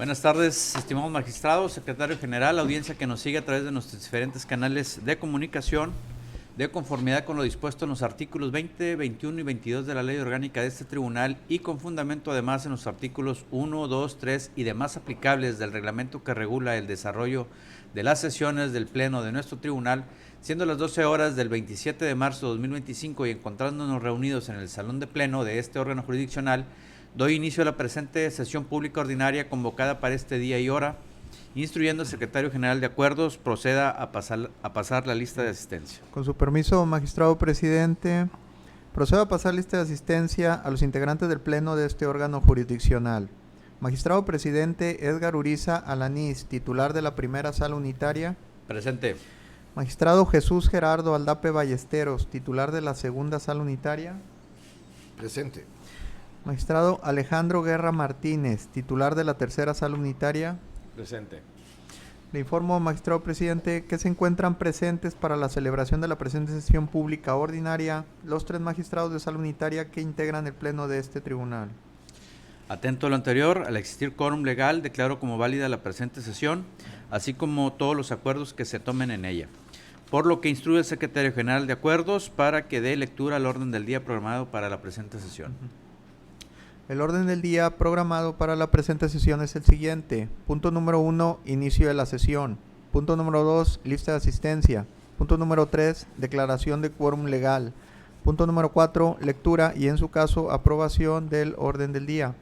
Buenas tardes, estimados magistrados, secretario general, audiencia que nos sigue a través de nuestros diferentes canales de comunicación. De conformidad con lo dispuesto en los artículos 20, 21 y 22 de la Ley Orgánica de este Tribunal y con fundamento además en los artículos 1, 2, 3 y demás aplicables del reglamento que regula el desarrollo de las sesiones del Pleno de nuestro Tribunal, siendo las 12 horas del 27 de marzo de 2025 y encontrándonos reunidos en el Salón de Pleno de este órgano jurisdiccional, doy inicio a la presente sesión pública ordinaria convocada para este día y hora, instruyendo al secretario general de Acuerdos proceda a pasar la lista de asistencia. Con su permiso, magistrado presidente, procedo a pasar lista de asistencia a los integrantes del Pleno de este órgano jurisdiccional. Magistrado presidente Edgar Uriza Alanís, titular de la primera sala unitaria. Presente. Magistrado Jesús Gerardo Aldape Ballesteros, titular de la segunda sala unitaria. Presente. Magistrado Alejandro Guerra Martínez, titular de la tercera sala unitaria. Presente. Le informo, magistrado presidente, que se encuentran presentes para la celebración de la presente sesión pública ordinaria los 3 magistrados de sala unitaria que integran el pleno de este tribunal. Atento a lo anterior, al existir quórum legal, declaro como válida la presente sesión, así como todos los acuerdos que se tomen en ella. Por lo que instruye al secretario general de Acuerdos para que dé lectura al orden del día programado para la presente sesión. El orden del día programado para la presente sesión es el siguiente. Punto número 1, inicio de la sesión. Punto número 2, lista de asistencia. Punto número 3, declaración de quórum legal. Punto número 4, lectura y en su caso aprobación del orden del día.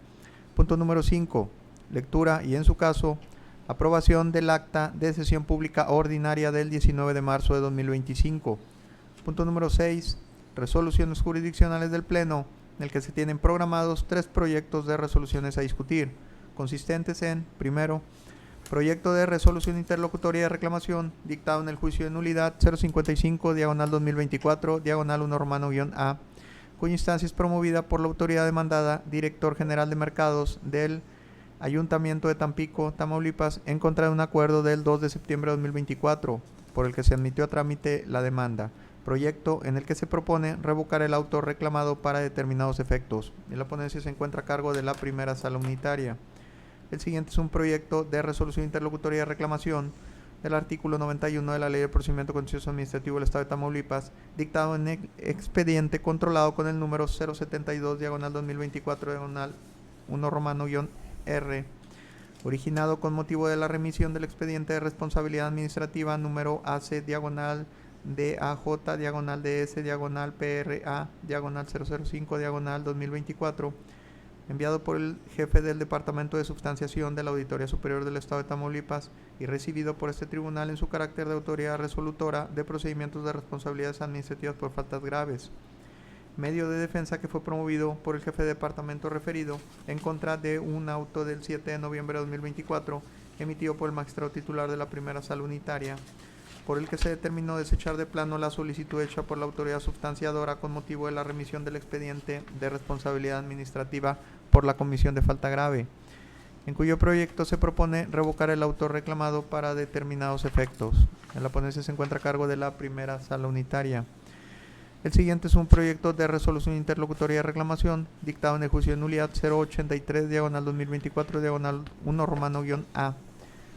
Punto número 5, lectura y en su caso aprobación del acta de sesión pública ordinaria del 19 de marzo de 2025. Punto número 6, resoluciones jurisdiccionales del Pleno, en el que se tienen programados 3 proyectos de resoluciones a discutir, consistentes en, primero, proyecto de resolución interlocutoria de reclamación dictado en el juicio de nulidad 055-2024, diagonal 1 romano-A, cuya instancia es promovida por la autoridad demandada, director general de mercados del Ayuntamiento de Tampico, Tamaulipas, en contra de un acuerdo del 2 de septiembre de 2024, por el que se admitió a trámite la demanda. Proyecto en el que se propone revocar el auto reclamado para determinados efectos. En la ponencia se encuentra a cargo de la primera sala unitaria. El siguiente es un proyecto de resolución interlocutoria de reclamación del artículo 91 de la Ley de Procedimiento Contencioso Administrativo del Estado de Tamaulipas, dictado en el expediente controlado con el número 072, diagonal 2024, diagonal 1 romano-R, originado con motivo de la remisión del expediente de responsabilidad administrativa número AC, diagonal DAJ, diagonal DS, diagonal PRA, diagonal 005, diagonal 2024, enviado por el jefe del Departamento de Substanciación de la Auditoría Superior del Estado de Tamaulipas y recibido por este tribunal en su carácter de autoridad resolutora de procedimientos de responsabilidades administrativas por faltas graves. Medio de defensa que fue promovido por el jefe de departamento referido en contra de un auto del 7 de noviembre de 2024 emitido por el magistrado titular de la primera sala unitaria, por el que se determinó desechar de plano la solicitud hecha por la autoridad substanciadora con motivo de la remisión del expediente de responsabilidad administrativa por la comisión de falta grave, en cuyo proyecto se propone revocar el auto reclamado para determinados efectos. En la ponencia se encuentra a cargo de la primera sala unitaria. El siguiente es un proyecto de resolución interlocutoria de reclamación dictado en el juicio de nulidad 083, diagonal 2024, diagonal 1 romano-A,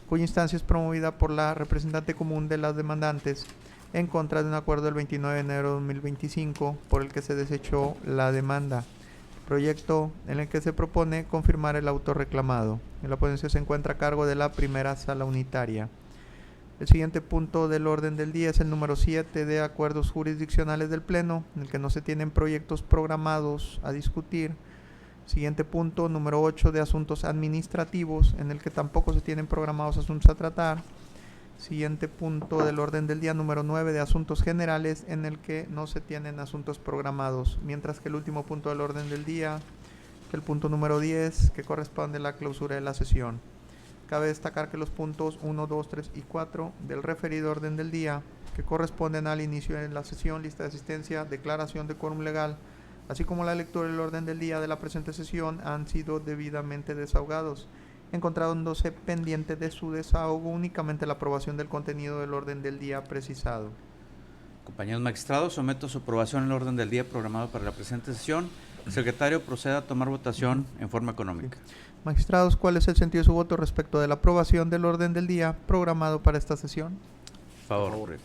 cuya instancia es promovida por la representante común de las demandantes en contra de un acuerdo del 29 de enero de 2025 por el que se desechó la demanda. Proyecto en el que se propone confirmar el auto reclamado. En la ponencia se encuentra a cargo de la primera sala unitaria. El siguiente punto del orden del día es el número 7 de acuerdos jurisdiccionales del Pleno, en el que no se tienen proyectos programados a discutir. Siguiente punto, número 8 de asuntos administrativos, en el que tampoco se tienen programados asuntos a tratar. Siguiente punto del orden del día, número 9 de asuntos generales, en el que no se tienen asuntos programados. Mientras que el último punto del orden del día, el punto número 10, que corresponde a la clausura de la sesión. Cabe destacar que los puntos 1, 2, 3 y 4 del referido orden del día, que corresponden al inicio de la sesión, lista de asistencia, declaración de quórum legal, así como la lectura del orden del día de la presente sesión, han sido debidamente desahogados, encontrándose pendiente de su desahogo únicamente la aprobación del contenido del orden del día precisado. Compañeros magistrados, someto a su aprobación el orden del día programado para la presente sesión, Secretario, proceda a tomar votación en forma económica. Magistrados, ¿cuál es el sentido de su voto respecto de la aprobación del orden del día programado para esta sesión? Favor.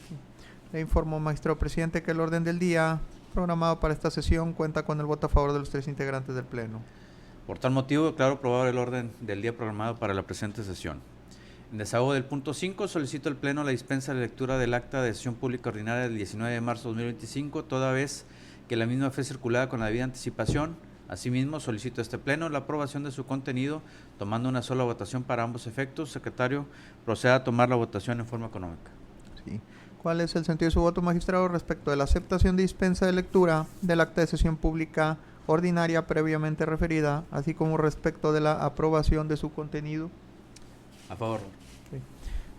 Le informo, magistrado presidente, que el orden del día programado para esta sesión cuenta con el voto a favor de los 3 integrantes del Pleno. Por tal motivo, declaro aprobado el orden del día programado para la presente sesión. En desahogo del punto 5, solicito al Pleno la dispensa de lectura del acta de sesión pública ordinaria del 19 de marzo de 2025, toda vez que la misma fue circulada con la debida anticipación. Asimismo, solicito a este Pleno la aprobación de su contenido, tomando una sola votación para ambos efectos. Secretario, proceda a tomar la votación en forma económica. Sí. ¿Cuál es el sentido de su voto, magistrado, respecto de la aceptación de dispensa de lectura del acta de sesión pública ordinaria previamente referida, así como respecto de la aprobación de su contenido? A favor. Sí.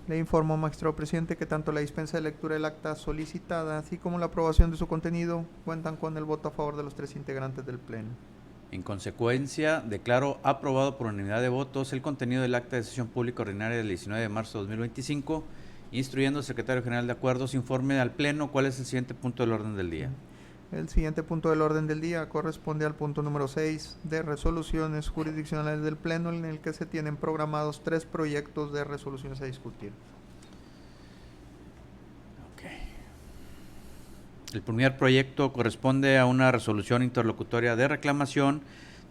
Le informo, magistrado presidente, que tanto la dispensa de lectura del acta solicitada, así como la aprobación de su contenido, cuentan con el voto a favor de los 3 integrantes del Pleno. En consecuencia, declaro aprobado por unanimidad de votos el contenido del acta de sesión pública ordinaria del 19 de marzo de 2025, instruyendo al secretario general de acuerdos informe al Pleno cuál es el siguiente punto del orden del día. El siguiente punto del orden del día corresponde al punto número 6 de resoluciones jurisdiccionales del Pleno, en el que se tienen programados 3 proyectos de resoluciones a discutir. El primer proyecto corresponde a una resolución interlocutoria de reclamación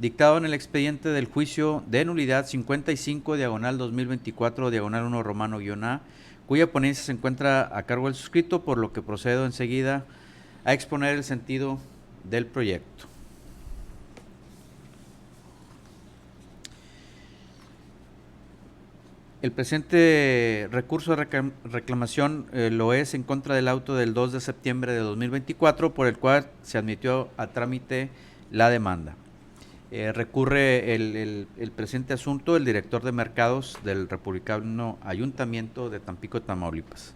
dictado en el expediente del juicio de nulidad 55/2024/1 romano-A, cuya ponencia se encuentra a cargo del suscrito, por lo que procedo enseguida a exponer el sentido del proyecto. El presente recurso de reclamación lo es en contra del auto del 2 de septiembre de 2024, por el cual se admitió a trámite la demanda. Recurre el presente asunto el director de mercados del Republicano Ayuntamiento de Tampico, Tamaulipas.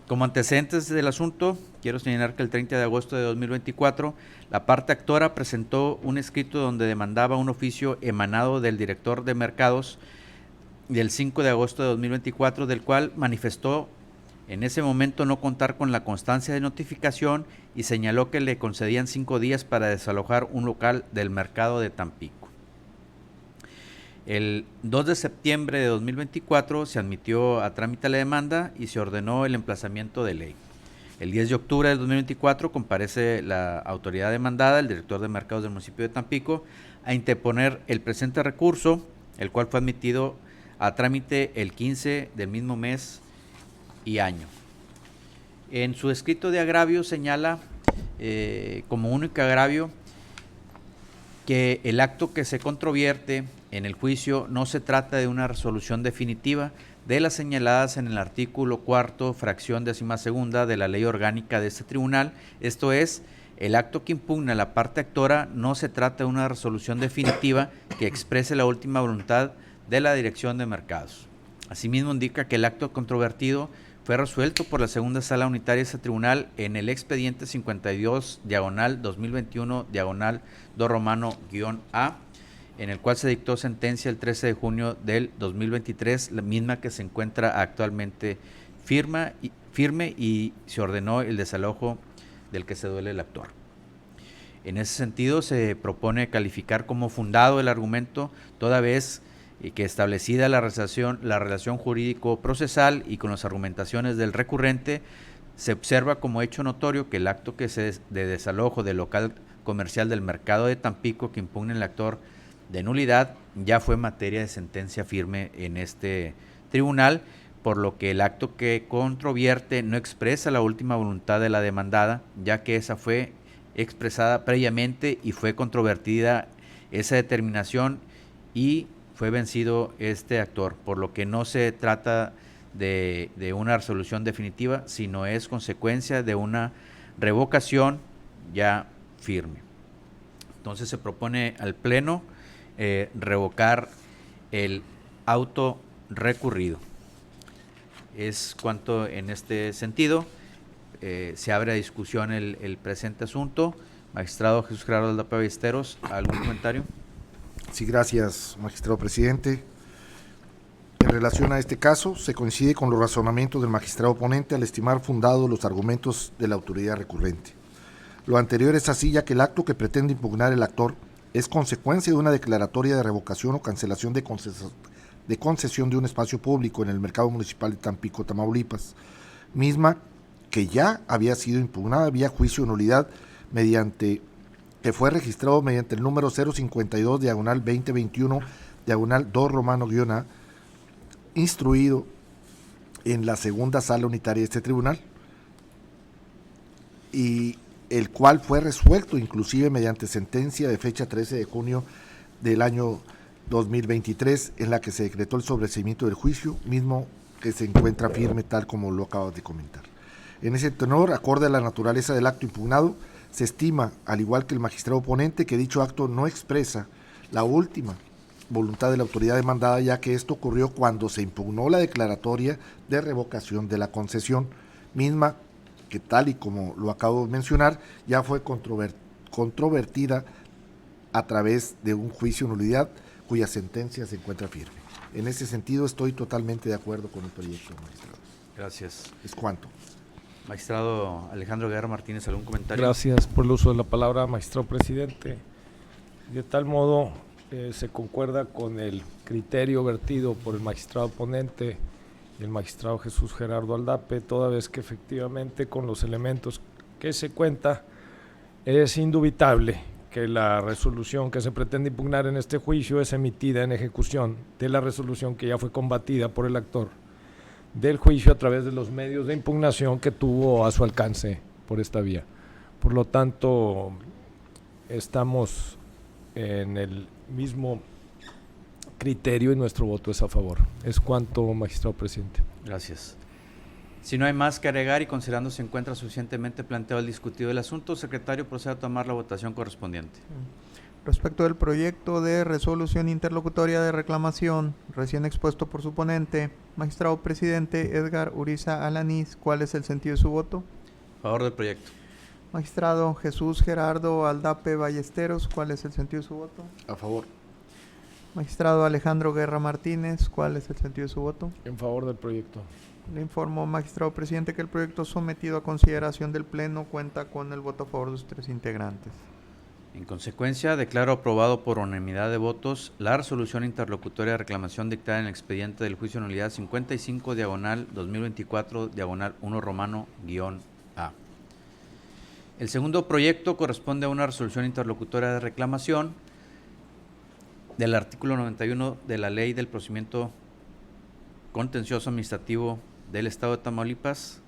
Como antecedentes del asunto, quiero señalar que el 30 de agosto de 2024, la parte actora presentó un escrito donde demandaba un oficio emanado del director de mercados del 5 de agosto de 2024, del cual manifestó en ese momento no contar con la constancia de notificación y señaló que le concedían 5 días para desalojar un local del mercado de Tampico. El 2 de septiembre de 2024 se admitió a trámite la demanda y se ordenó el emplazamiento de ley. El 10 de octubre de 2024 comparece la autoridad demandada, el director de mercados del municipio de Tampico, a interponer el presente recurso, el cual fue admitido a trámite el 15 del mismo mes y año. En su escrito de agravio señala como único agravio que el acto que se controvierte en el juicio no se trata de una resolución definitiva de las señaladas en el artículo 4, fracción 12ª de la ley orgánica de este tribunal. Esto es, el acto que impugna la parte actora no se trata de una resolución definitiva que exprese la última voluntad de la Dirección de Mercados. Asimismo, indica que el acto controvertido fue resuelto por la segunda sala unitaria de este tribunal en el expediente 52/2021/2 romano-A, en el cual se dictó sentencia el 13 de junio del 2023, la misma que se encuentra actualmente firme y se ordenó el desalojo del que se duele el actor. En ese sentido, se propone calificar como fundado el argumento, toda vez que establecida la relación jurídico-procesal y con las argumentaciones del recurrente, se observa como hecho notorio que el acto de desalojo del local comercial del mercado de Tampico que impugna el actor de nulidad ya fue materia de sentencia firme en este tribunal, por lo que el acto que controvierte no expresa la última voluntad de la demandada, ya que esa fue expresada previamente y fue controvertida esa determinación y fue vencido este actor, por lo que no se trata de una resolución definitiva, sino es consecuencia de una revocación ya firme. Entonces se propone al Pleno revocar el auto recurrido. Es cuanto en este sentido. Se abre a discusión el presente asunto. Magistrado Jesús Gerardo Aldapa Ballesteros, ¿algún comentario? Sí, gracias, magistrado presidente. En relación a este caso, se coincide con los razonamientos del magistrado ponente al estimar fundados los argumentos de la autoridad recurrente. Lo anterior es así, ya que el acto que pretende impugnar el actor es consecuencia de una declaratoria de revocación o cancelación de concesión de un espacio público en el mercado municipal de Tampico, Tamaulipas, misma que ya había sido impugnada vía juicio de nulidad que fue registrado mediante el número 052/2021/2 instruido en la segunda sala unitaria de este tribunal, y el cual fue resuelto inclusive mediante sentencia de fecha 13 de junio del año 2023, en la que se decretó el sobreseimiento del juicio, mismo que se encuentra firme tal como lo acabas de comentar. En ese tenor, acorde a la naturaleza del acto impugnado, se estima, al igual que el magistrado ponente, que dicho acto no expresa la última voluntad de la autoridad demandada, ya que esto ocurrió cuando se impugnó la declaratoria de revocación de la concesión, misma que, tal y como lo acabo de mencionar, ya fue controvertida a través de un juicio de nulidad cuya sentencia se encuentra firme. En ese sentido estoy totalmente de acuerdo con el proyecto, magistrado. Gracias. Es cuanto. Magistrado Alejandro Guerra Martínez, ¿algún comentario? Gracias por el uso de la palabra, magistrado presidente. De tal modo, se concuerda con el criterio vertido por el magistrado ponente y el magistrado Jesús Gerardo Aldape, toda vez que efectivamente con los elementos que se cuenta es indubitable que la resolución que se pretende impugnar en este juicio es emitida en ejecución de la resolución que ya fue combatida por el actor del juicio a través de los medios de impugnación que tuvo a su alcance por esta vía. Por lo tanto, estamos en el mismo criterio y nuestro voto es a favor. Es cuanto, magistrado presidente. Gracias. Si no hay más que agregar y considerando se encuentra suficientemente planteado el discutido del asunto, secretario, procede a tomar la votación correspondiente. Respecto del proyecto de resolución interlocutoria de reclamación recién expuesto por su ponente, magistrado presidente Edgar Uriza Alanís, ¿cuál es el sentido de su voto? A favor del proyecto. Magistrado Jesús Gerardo Aldape Ballesteros, ¿cuál es el sentido de su voto? A favor. Magistrado Alejandro Guerra Martínez, ¿cuál es el sentido de su voto? En favor del proyecto. Le informo, magistrado presidente, que el proyecto sometido a consideración del Pleno cuenta con el voto a favor de sus 3 integrantes. En consecuencia, declaro aprobado por unanimidad de votos la resolución interlocutoria de reclamación dictada en el expediente del juicio de nulidad 55/2024/1 romano-A. El segundo proyecto corresponde a una resolución interlocutoria de reclamación del artículo 91 de la Ley del Procedimiento Contencioso Administrativo del Estado de Tamaulipas,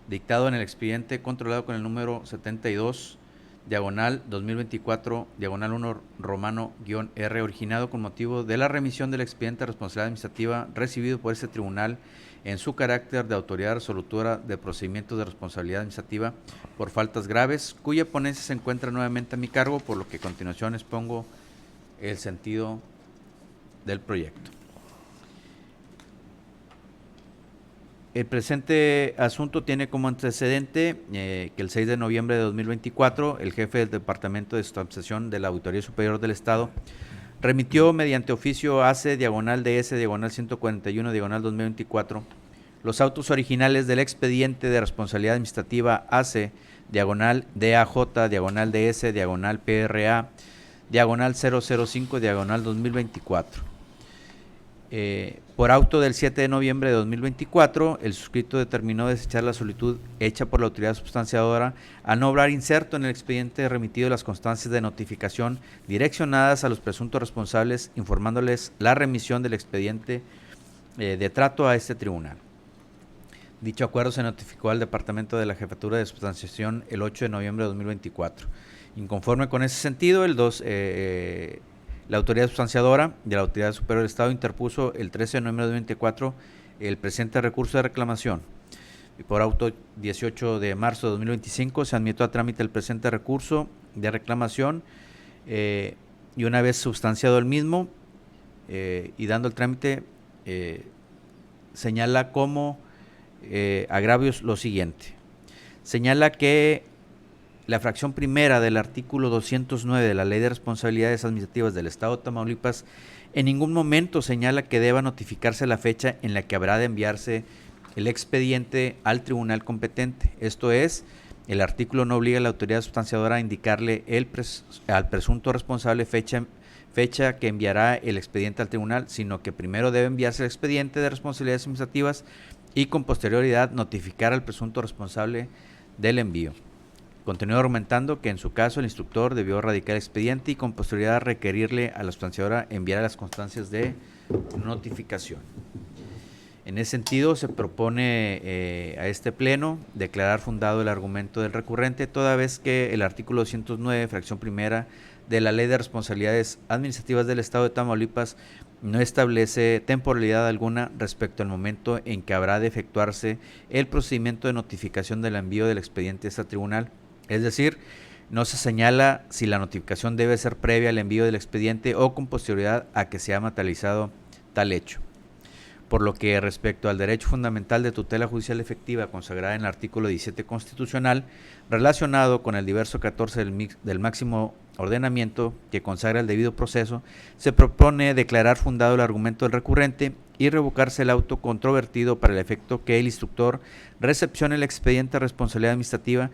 dictado en el expediente controlado con el número 72/2024/1 romano-R, originado con motivo de la remisión del expediente de responsabilidad administrativa recibido por este tribunal en su carácter de autoridad resolutora de procedimientos de responsabilidad administrativa por faltas graves, cuya ponencia se encuentra nuevamente a mi cargo, por lo que a continuación expongo el sentido del proyecto. El presente asunto tiene como antecedente que el 6 de noviembre de 2024 el jefe del Departamento de Estatización de la Auditoría Superior del Estado remitió mediante oficio AC/DS/141/2024 los autos originales del expediente de responsabilidad administrativa AC/DS/PRA/005/2024. Por auto del 7 de noviembre de 2024, el suscrito determinó desechar la solicitud hecha por la autoridad sustanciadora al no obrar inserto en el expediente remitido las constancias de notificación direccionadas a los presuntos responsables, informándoles la remisión del expediente de trato a este tribunal. Dicho acuerdo se notificó al Departamento de la Jefatura de Sustanciación el 8 de noviembre de 2024. Inconforme con ese sentido, la autoridad sustanciadora de la Autoridad Superior del Estado interpuso el 13 de noviembre de 2024 el presente recurso de reclamación. Y por auto 18 de marzo de 2025 se admitió a trámite el presente recurso de reclamación y una vez sustanciado el mismo y dando el trámite, señala como agravios lo siguiente. Señala que la fracción primera del artículo 209 de la Ley de Responsabilidades Administrativas del Estado de Tamaulipas en ningún momento señala que deba notificarse la fecha en la que habrá de enviarse el expediente al tribunal competente. Esto es, el artículo no obliga a la autoridad sustanciadora a indicarle al presunto responsable fecha que enviará el expediente al tribunal, sino que primero debe enviarse el expediente de responsabilidades administrativas y con posterioridad notificar al presunto responsable del envío. Continúa argumentando que en su caso el instructor debió radicar el expediente y con posterioridad requerirle a la sustanciadora enviar las constancias de notificación. En ese sentido, se propone a este pleno declarar fundado el argumento del recurrente, toda vez que el artículo 209, fracción primera de la Ley de Responsabilidades Administrativas del Estado de Tamaulipas no establece temporalidad alguna respecto al momento en que habrá de efectuarse el procedimiento de notificación del envío del expediente a este tribunal. Es decir, no se señala si la notificación debe ser previa al envío del expediente o con posterioridad a que se haya materializado tal hecho. Por lo que respecto al derecho fundamental de tutela judicial efectiva consagrada en el artículo 17 constitucional, relacionado con el diverso 14 del máximo ordenamiento que consagra el debido proceso, se propone declarar fundado el argumento del recurrente y revocarse el auto controvertido para el efecto que el instructor recepcione el expediente de responsabilidad administrativa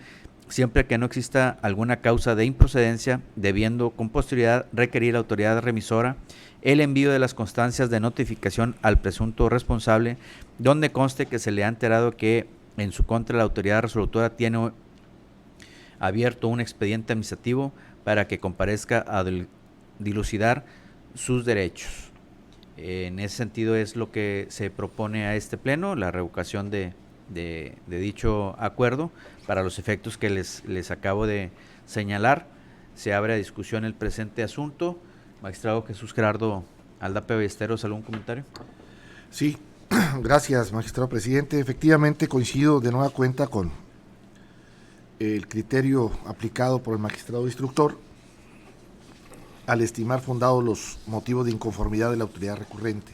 siempre que no exista alguna causa de improcedencia, debiendo con posterioridad requerir a la autoridad remisora el envío de las constancias de notificación al presunto responsable, donde conste que se le ha enterado que en su contra la autoridad resolutora tiene abierto un expediente administrativo para que comparezca a dilucidar sus derechos. En ese sentido es lo que se propone a este pleno, la revocación de dicho acuerdo para los efectos que les acabo de señalar. Se abre a discusión el presente asunto. Magistrado Jesús Gerardo Aldape Ballesteros, ¿algún comentario? Sí, gracias, magistrado presidente. Efectivamente coincido de nueva cuenta con el criterio aplicado por el magistrado instructor al estimar fundados los motivos de inconformidad de la autoridad recurrente.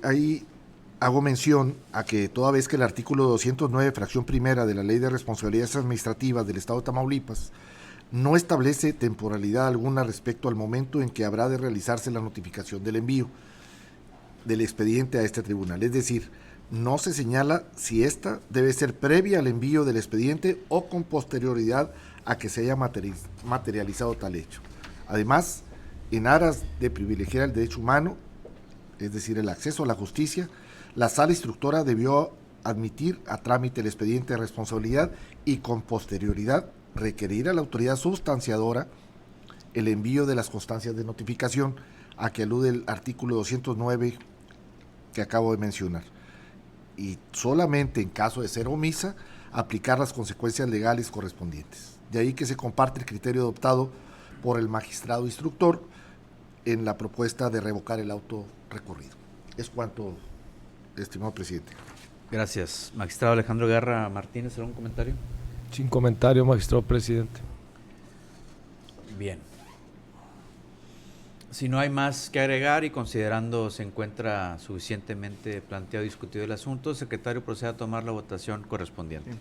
Ahí hago mención a que toda vez que el artículo 209, fracción primera de la Ley de Responsabilidades Administrativas del Estado de Tamaulipas no establece temporalidad alguna respecto al momento en que habrá de realizarse la notificación del envío del expediente a este tribunal. Es decir, no se señala si esta debe ser previa al envío del expediente o con posterioridad a que se haya materializado tal hecho. Además, en aras de privilegiar el derecho humano, es decir, el acceso a la justicia, la sala instructora debió admitir a trámite el expediente de responsabilidad y con posterioridad requerir a la autoridad sustanciadora el envío de las constancias de notificación a que alude el artículo 209 que acabo de mencionar. Y solamente en caso de ser omisa, aplicar las consecuencias legales correspondientes. De ahí que se comparte el criterio adoptado por el magistrado instructor en la propuesta de revocar el auto recurrido. Es cuanto, estimado presidente. Gracias. Magistrado Alejandro Guerra Martínez, ¿algún comentario? Sin comentario, magistrado presidente. Bien. Si no hay más que agregar y considerando se encuentra suficientemente planteado y discutido el asunto, secretario, procede a tomar la votación correspondiente. Sí.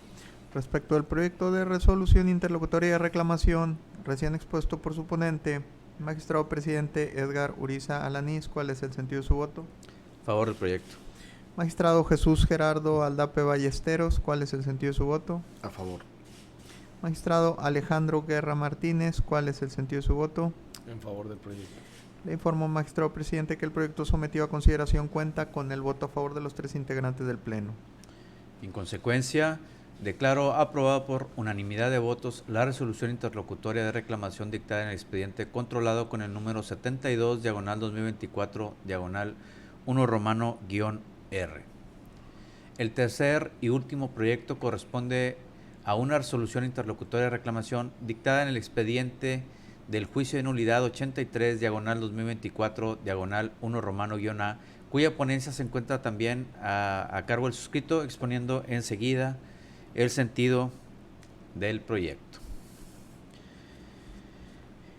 Respecto al proyecto de resolución interlocutoria de reclamación recién expuesto por su ponente, magistrado presidente Edgar Uriza Alanís, ¿cuál es el sentido de su voto? A favor del proyecto. Magistrado Jesús Gerardo Aldape Ballesteros, ¿cuál es el sentido de su voto? A favor. Magistrado Alejandro Guerra Martínez, ¿cuál es el sentido de su voto? En favor del proyecto. Le informo, magistrado presidente, que el proyecto sometido a consideración cuenta con el voto a favor de los 3 integrantes del Pleno. En consecuencia, declaro aprobada por unanimidad de votos la resolución interlocutoria de reclamación dictada en el expediente controlado con el número 72, diagonal 2024, diagonal 1 romano -R. El tercer y último proyecto corresponde a una resolución interlocutoria de reclamación dictada en el expediente del juicio de nulidad 83, diagonal 2024, diagonal 1 romano -A, cuya ponencia se encuentra también a cargo del suscrito, exponiendo enseguida el sentido del proyecto.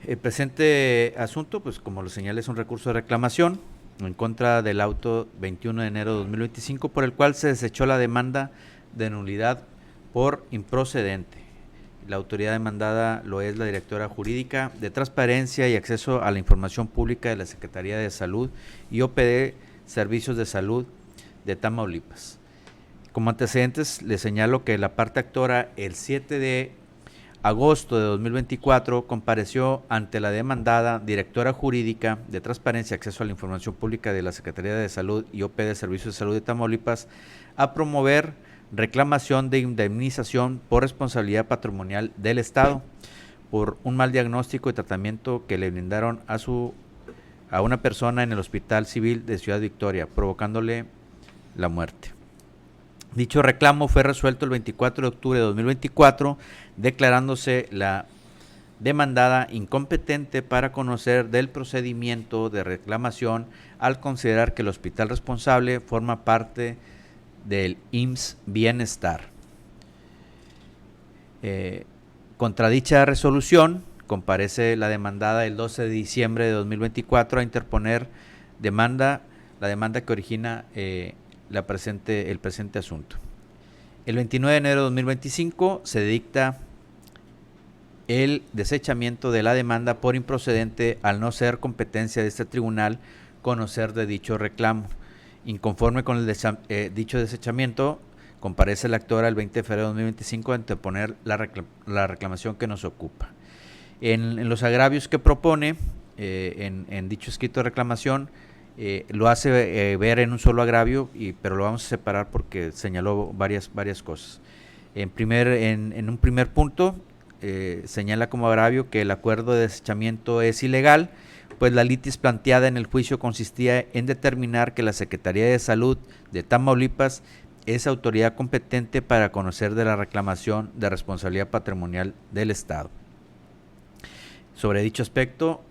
El presente asunto, pues como lo señala, es un recurso de reclamación en contra del auto 21 de enero de 2025, por el cual se desechó la demanda de nulidad por improcedente. La autoridad demandada lo es la directora jurídica de Transparencia y Acceso a la Información Pública de la Secretaría de Salud y OPD Servicios de Salud de Tamaulipas. Como antecedentes, les señalo que la parte actora el 7 de agosto de 2024 compareció ante la demandada directora jurídica de Transparencia y Acceso a la Información Pública de la Secretaría de Salud y OP de Servicios de Salud de Tamaulipas a promover reclamación de indemnización por responsabilidad patrimonial del Estado por un mal diagnóstico y tratamiento que le brindaron a una persona en el Hospital Civil de Ciudad Victoria, provocándole la muerte. Dicho reclamo fue resuelto el 24 de octubre de 2024, declarándose la demandada incompetente para conocer del procedimiento de reclamación al considerar que el hospital responsable forma parte del IMSS Bienestar. Contra dicha resolución, comparece la demandada el 12 de diciembre de 2024 a interponer la demanda que origina el presente asunto. El 29 de enero de 2025 se dicta el desechamiento de la demanda por improcedente al no ser competencia de este tribunal conocer de dicho reclamo. Inconforme con dicho desechamiento, comparece la actora el 20 de febrero de 2025 a interponer la reclamación que nos ocupa. En los agravios que propone, en dicho escrito de reclamación, lo hace ver en un solo agravio, pero lo vamos a separar porque señaló varias cosas. En un primer punto, señala como agravio que el acuerdo de desechamiento es ilegal, pues la litis planteada en el juicio consistía en determinar que la Secretaría de Salud de Tamaulipas es autoridad competente para conocer de la reclamación de responsabilidad patrimonial del Estado. Sobre dicho aspecto,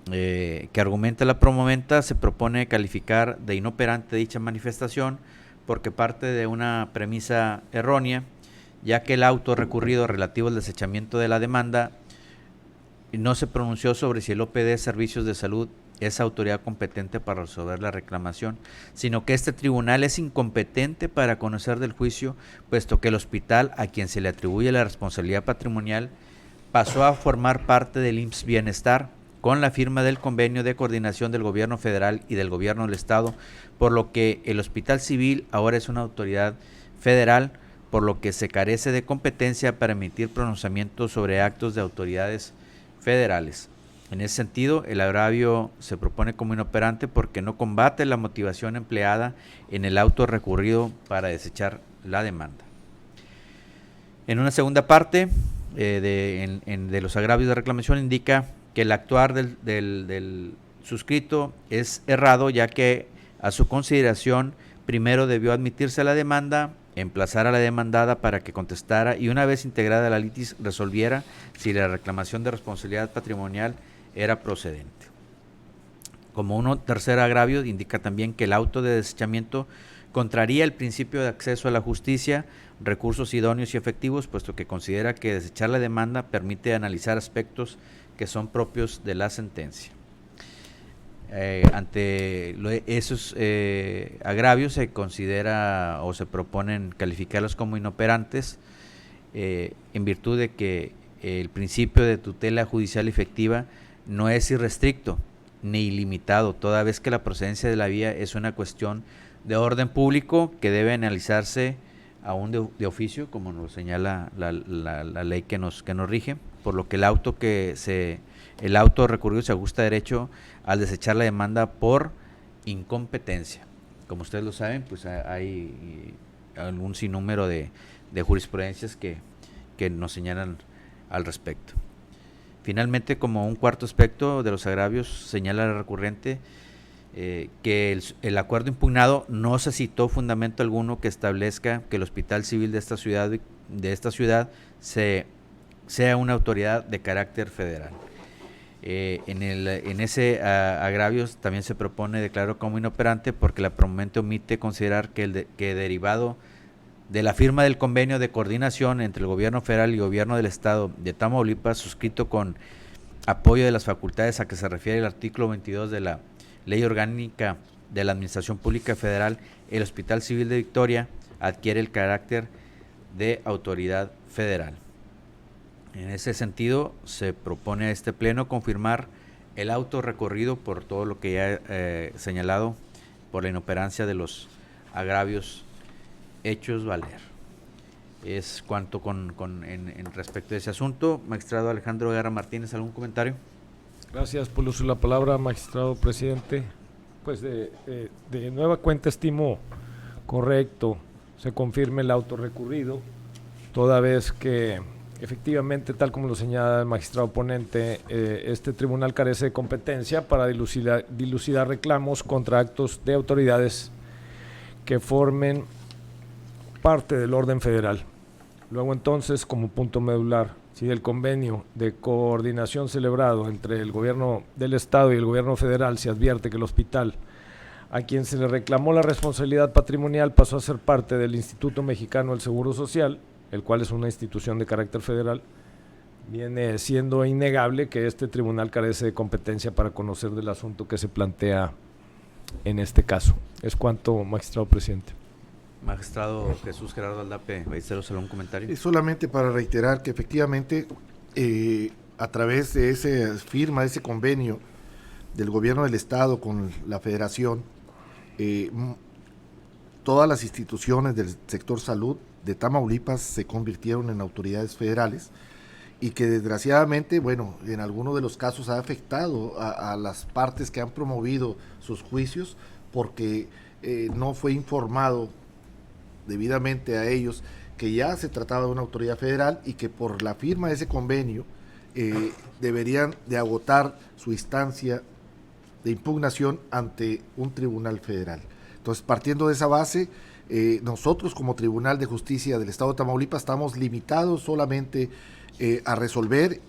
que argumenta la promoventa, se propone calificar de inoperante dicha manifestación porque parte de una premisa errónea, ya que el auto recurrido relativo al desechamiento de la demanda no se pronunció sobre si el OPD Servicios de Salud es autoridad competente para resolver la reclamación, sino que este tribunal es incompetente para conocer del juicio, puesto que el hospital a quien se le atribuye la responsabilidad patrimonial pasó a formar parte del IMSS Bienestar con la firma del convenio de coordinación del gobierno federal y del gobierno del estado, por lo que el Hospital Civil ahora es una autoridad federal, por lo que se carece de competencia para emitir pronunciamientos sobre actos de autoridades federales. En ese sentido, el agravio se propone como inoperante porque no combate la motivación empleada en el auto recurrido para desechar la demanda. En una segunda parte de los agravios de reclamación indica que el actuar del suscrito es errado, ya que a su consideración primero debió admitirse la demanda, emplazar a la demandada para que contestara y una vez integrada la litis resolviera si la reclamación de responsabilidad patrimonial era procedente. Como tercer agravio, indica también que el auto de desechamiento contraría el principio de acceso a la justicia, recursos idóneos y efectivos, puesto que considera que desechar la demanda permite analizar aspectos que son propios de la sentencia. Ante esos agravios se considera o se proponen calificarlos como inoperantes en virtud de que el principio de tutela judicial efectiva no es irrestricto ni ilimitado, toda vez que la procedencia de la vía es una cuestión de orden público que debe analizarse aún de oficio, como nos señala la ley que nos rige, por lo que el auto recurrido se ajusta a derecho al desechar la demanda por incompetencia. Como ustedes lo saben, pues hay algún sinnúmero de jurisprudencias que nos señalan al respecto. Finalmente, como un cuarto aspecto de los agravios, señala el recurrente que el acuerdo impugnado no se citó fundamento alguno que establezca que el Hospital Civil de esta ciudad sea una autoridad de carácter federal. En ese agravio también se propone declarar como inoperante porque la promovente omite considerar que derivado de la firma del convenio de coordinación entre el gobierno federal y el gobierno del estado de Tamaulipas, suscrito con apoyo de las facultades a que se refiere el artículo 22 de la Ley Orgánica de la Administración Pública Federal, el Hospital Civil de Victoria adquiere el carácter de autoridad federal. En ese sentido, se propone a este pleno confirmar el auto recorrido por todo lo que ya he señalado, por la inoperancia de los agravios hechos valer. Es cuanto en respecto a ese asunto. Magistrado Alejandro Guerra Martínez, ¿algún comentario? Gracias por el uso de la palabra, magistrado presidente. Pues de nueva cuenta estimo correcto se confirme el auto recurrido, toda vez que efectivamente, tal como lo señala el magistrado ponente, este tribunal carece de competencia para dilucidar reclamos contra actos de autoridades que formen parte del orden federal. Luego entonces, como punto medular, si del convenio de coordinación celebrado entre el gobierno del Estado y el gobierno federal se advierte que el hospital a quien se le reclamó la responsabilidad patrimonial pasó a ser parte del Instituto Mexicano del Seguro Social, el cual es una institución de carácter federal, viene siendo innegable que este tribunal carece de competencia para conocer del asunto que se plantea en este caso. Es cuanto, magistrado presidente. Magistrado Jesús Gerardo Aldape Ballesteros, ¿algún comentario? Solamente para reiterar que efectivamente a través de esa firma, de ese convenio del gobierno del Estado con la Federación, todas las instituciones del sector salud de Tamaulipas se convirtieron en autoridades federales y que desgraciadamente, bueno, en algunos de los casos ha afectado a las partes que han promovido sus juicios porque no fue informado debidamente a ellos que ya se trataba de una autoridad federal y que por la firma de ese convenio deberían de agotar su instancia de impugnación ante un tribunal federal. Entonces, partiendo de esa base, nosotros como Tribunal de Justicia del Estado de Tamaulipas estamos limitados solamente a resolver,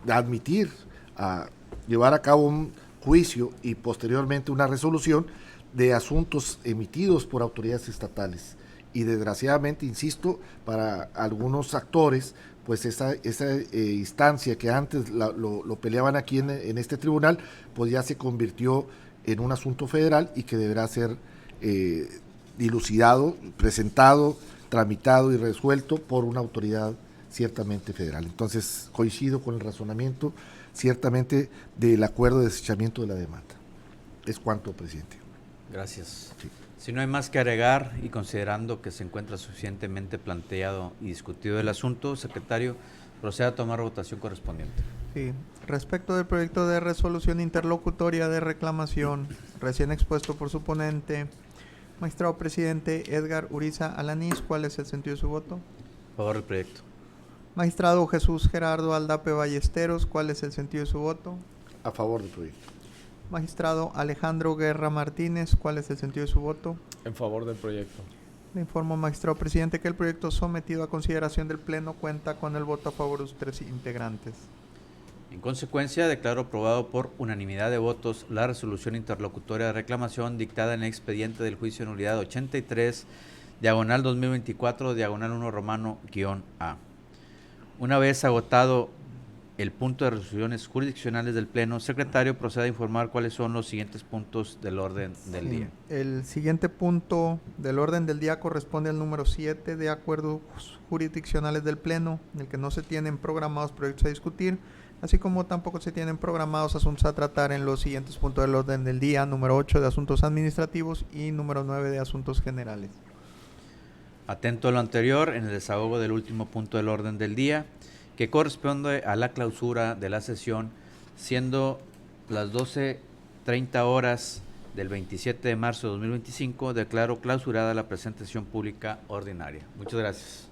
a admitir, a llevar a cabo un juicio y posteriormente una resolución de asuntos emitidos por autoridades estatales. Y desgraciadamente, insisto, para algunos actores, pues esa instancia que antes lo peleaban aquí en este tribunal, pues ya se convirtió en un asunto federal y que deberá ser dilucidado, presentado, tramitado y resuelto por una autoridad ciertamente federal. Entonces, coincido con el razonamiento, ciertamente, del acuerdo de desechamiento de la demanda. Es cuanto, presidente. Gracias. Sí. Si no hay más que agregar y considerando que se encuentra suficientemente planteado y discutido el asunto, secretario, proceda a tomar votación correspondiente. Sí. Respecto del proyecto de resolución interlocutoria de reclamación recién expuesto por su ponente, magistrado presidente Edgar Uriza Alanís, ¿cuál es el sentido de su voto? A favor del proyecto. Magistrado Jesús Gerardo Aldape Ballesteros, ¿cuál es el sentido de su voto? A favor del proyecto. Magistrado Alejandro Guerra Martínez, ¿cuál es el sentido de su voto? En favor del proyecto. Le informo, magistrado presidente, que el proyecto sometido a consideración del Pleno cuenta con el voto a favor de sus 3 integrantes. En consecuencia, declaro aprobado por unanimidad de votos la resolución interlocutoria de reclamación dictada en el expediente del juicio de nulidad 83, diagonal 2024, diagonal 1 romano, -A. Una vez agotado el punto de resoluciones jurisdiccionales del Pleno, secretario, procede a informar cuáles son los siguientes puntos del orden del día. El siguiente punto del orden del día corresponde al número 7 de acuerdos jurisdiccionales del Pleno, en el que no se tienen programados proyectos a discutir, así como tampoco se tienen programados asuntos a tratar en los siguientes puntos del orden del día, número 8 de asuntos administrativos y número 9 de asuntos generales. Atento a lo anterior, en el desahogo del último punto del orden del día, que corresponde a la clausura de la sesión, siendo las 12:30 horas del 27 de marzo de 2025, declaro clausurada la presentación pública ordinaria. Muchas gracias.